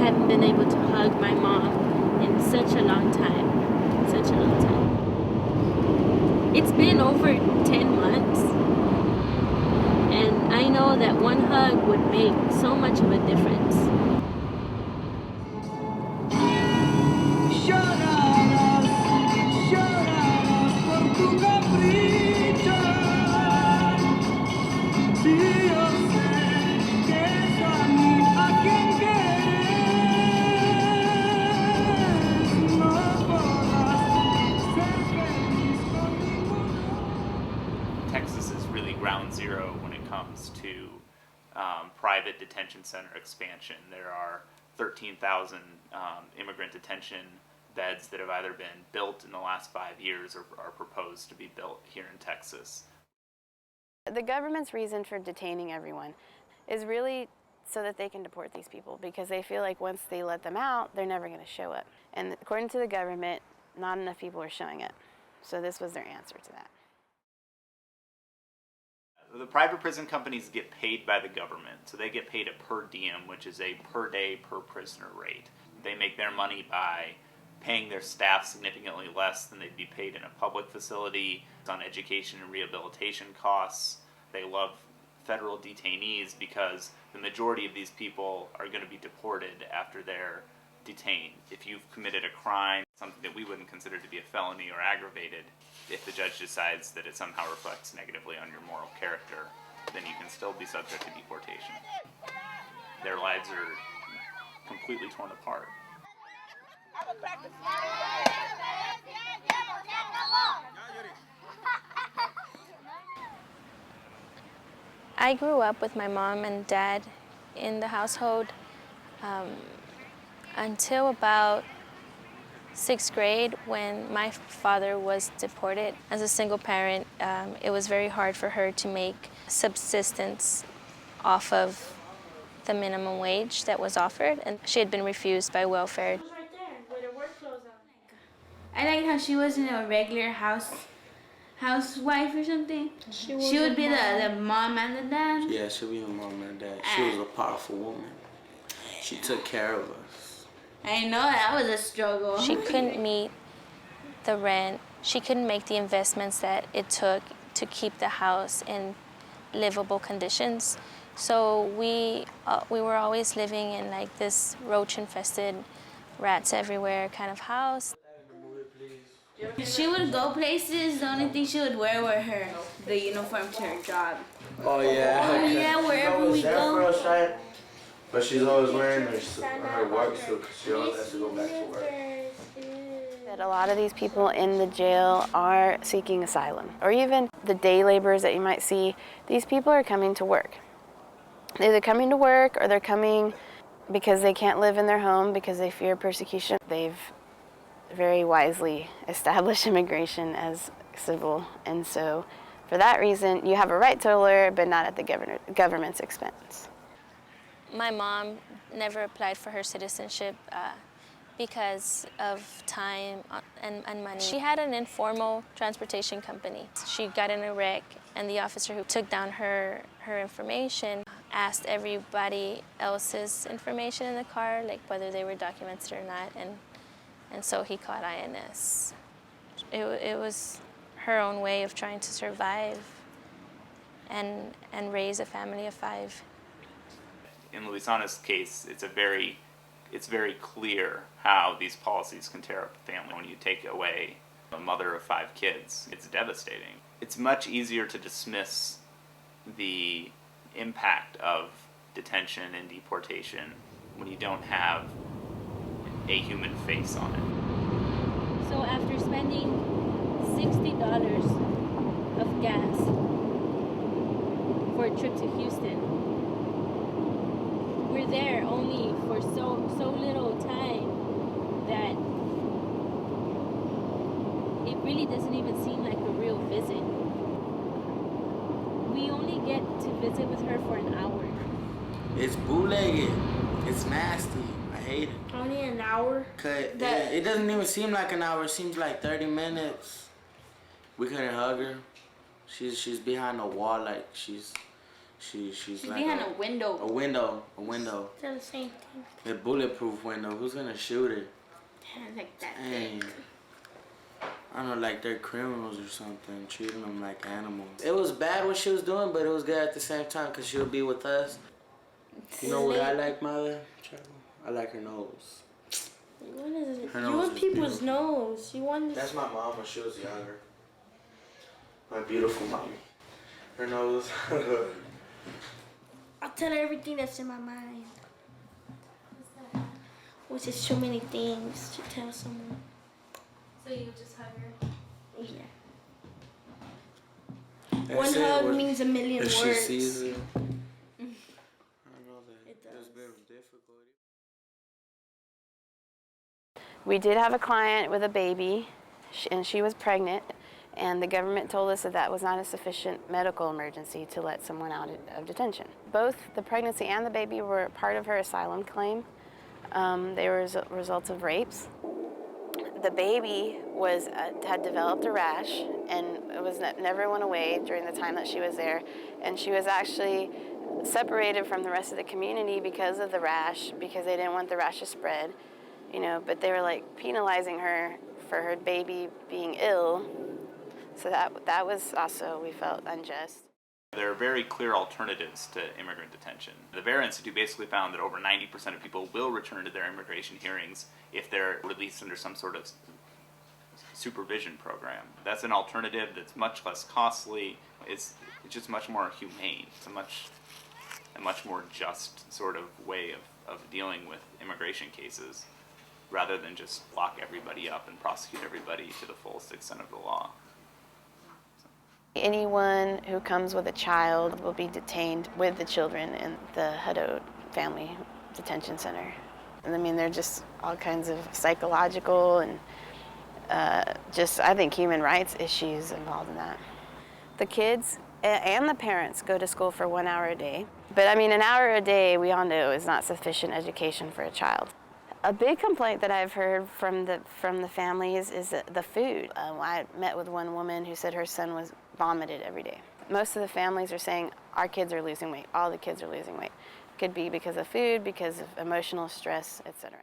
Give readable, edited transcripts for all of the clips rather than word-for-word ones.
hadn't been able to hug my mom in such a long time. Such a long time. It's been over 10 months. And I know that one hug would make so much of a difference. Texas is really ground zero when it comes to private detention center expansion. There are 13,000 immigrant detention beds that have either been built in the last 5 years or are proposed to be built here in Texas. The government's reason for detaining everyone is really so that they can deport these people, because they feel like once they let them out, they're never going to show up. And according to the government, not enough people are showing up. So this was their answer to that. The private prison companies get paid by the government, so they get paid a per diem, which is a per day, per prisoner rate. They make their money by paying their staff significantly less than they'd be paid in a public facility. It's on education and rehabilitation costs. They love federal detainees because the majority of these people are going to be deported after they're detained. If you've committed a crime, something that we wouldn't consider to be a felony or aggravated, if the judge decides that it somehow reflects negatively on your moral character, then you can still be subject to deportation. Their lives are completely torn apart. I grew up with my mom and dad in the household until about 6th grade, when my father was deported. As a single parent, it was very hard for her to make subsistence off of the minimum wage that was offered, and she had been refused by welfare. Right there, with her work clothes on. I like how she wasn't a regular housewife or something. She would be the mom and the dad. Yeah, she would be the mom and dad. She was a powerful woman. She took care of us. I know, that was a struggle. She couldn't meet the rent. She couldn't make the investments that it took to keep the house in livable conditions. So we were always living in like this roach-infested, rats everywhere kind of house. She would go places, the only thing she would wear were the uniform to her job. Oh yeah. Oh yeah, wherever we go. But she's always wearing her work suit because she always has to go back to work. That a lot of these people in the jail are seeking asylum, or even the day laborers that you might see. These people are coming to work. They're either coming to work or they're coming because they can't live in their home because they fear persecution. They've very wisely established immigration as civil, and so for that reason, you have a right to a lawyer, but not at the government's expense. My mom never applied for her citizenship because of time and money. She had an informal transportation company. She got in a wreck, and the officer who took down her information asked everybody else's information in the car, like whether they were documented or not, and so he caught INS. It was her own way of trying to survive and raise a family of 5. In Luissana's case, it's very clear how these policies can tear up a family. When you take away a mother of 5 kids, it's devastating. It's much easier to dismiss the impact of detention and deportation when you don't have a human face on it. So after spending $60 of gas for a trip to Houston, we're there only for so little time that it really doesn't even seem like a real visit. We only get to visit with her for an hour. It's bootlegged. It's nasty. I hate it. Only an hour? It doesn't even seem like an hour. It seems like 30 minutes. We couldn't hug her. She's behind a wall, like she's She's like behind a window. A window. They're the same thing. A bulletproof window. Who's gonna shoot her? Yeah, like that Dang. big. I don't know, like they're criminals or something, treating them like animals. It was bad what she was doing, but it was good at the same time because she would be with us. You know what I like, Mother? I like her nose. What is it? Her You nose want is people's beautiful. nose. You want. That's my mom when she was younger. My beautiful mommy. Her nose. I'll tell her everything that's in my mind. Which is so many things to tell someone. So you just hug her? Yeah. That's One it, hug what- means a million if words. she sees it. I know that It it's does. been difficult. We did have a client with a baby, and she was pregnant, and the government told us that that was not a sufficient medical emergency to let someone out of detention. Both the pregnancy and the baby were part of her asylum claim. They were results of rapes. The baby had developed a rash, and it was never went away during the time that she was there, and she was actually separated from the rest of the community because of the rash, because they didn't want the rash to spread. You know, but they were like penalizing her for her baby being ill. So that was also, we felt, unjust. There are very clear alternatives to immigrant detention. The Vera Institute basically found that over 90% of people will return to their immigration hearings if they're released under some sort of supervision program. That's an alternative that's much less costly. It's just much more humane. It's a much more just sort of way of dealing with immigration cases, rather than just lock everybody up and prosecute everybody to the fullest extent of the law. Anyone who comes with a child will be detained with the children in the Hutto Family Detention Center. And I mean, there are just all kinds of psychological and I think human rights issues involved in that. The kids and the parents go to school for 1 hour a day. But I mean, an hour a day, we all know, is not sufficient education for a child. A big complaint that I've heard from the families is the food. I met with one woman who said her son was vomited every day. Most of the families are saying our kids are losing weight. All the kids are losing weight. Could be because of food, because of emotional stress, etc.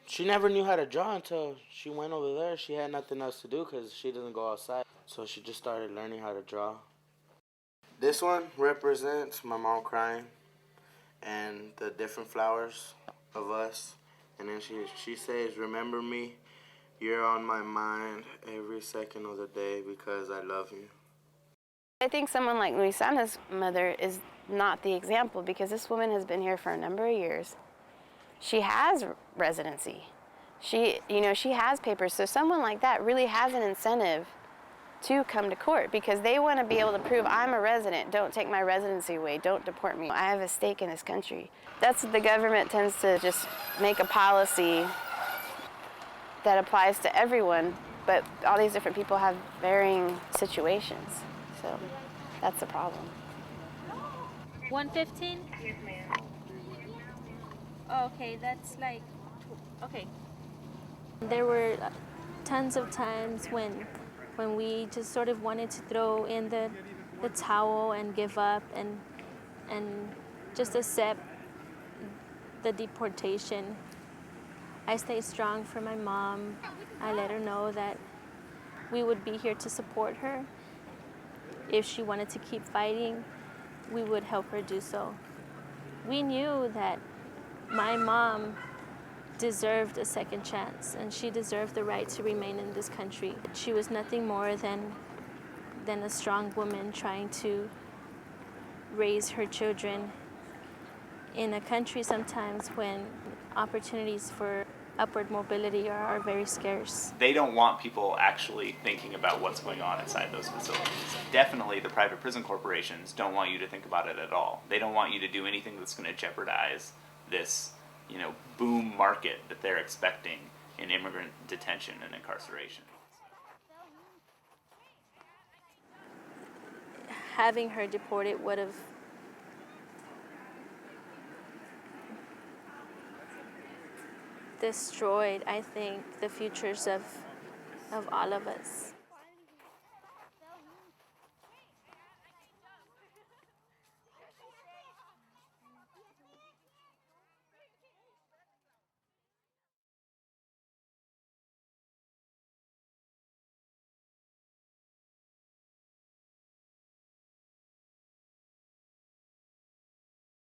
She never knew how to draw until she went over there. She had nothing else to do because she doesn't go outside. So she just started learning how to draw. This one represents my mom crying and the different flowers of us. And then she says, "Remember me, you're on my mind every second of the day because I love you." I think someone like Luissana's mother is not the example because this woman has been here for a number of years. She has residency. She has papers. So someone like that really has an incentive to come to court because they want to be able to prove I'm a resident. Don't take my residency away. Don't deport me. I have a stake in this country. That's what the government tends to just make a policy that applies to everyone, but all these different people have varying situations. So that's the problem. 115? Yes, ma'am. Oh, okay, that's like, okay. There were tons of times when we just sort of wanted to throw in the towel and give up and just accept the deportation. I stayed strong for my mom. I let her know that we would be here to support her. If she wanted to keep fighting, we would help her do so. We knew that my mom deserved a second chance, and she deserved the right to remain in this country. She was nothing more than a strong woman trying to raise her children in a country sometimes when opportunities for upward mobility are very scarce. They don't want people actually thinking about what's going on inside those facilities. Definitely the private prison corporations don't want you to think about it at all. They don't want you to do anything that's going to jeopardize this, boom market that they're expecting in immigrant detention and incarceration. Having her deported would have destroyed, I think, the futures of all of us.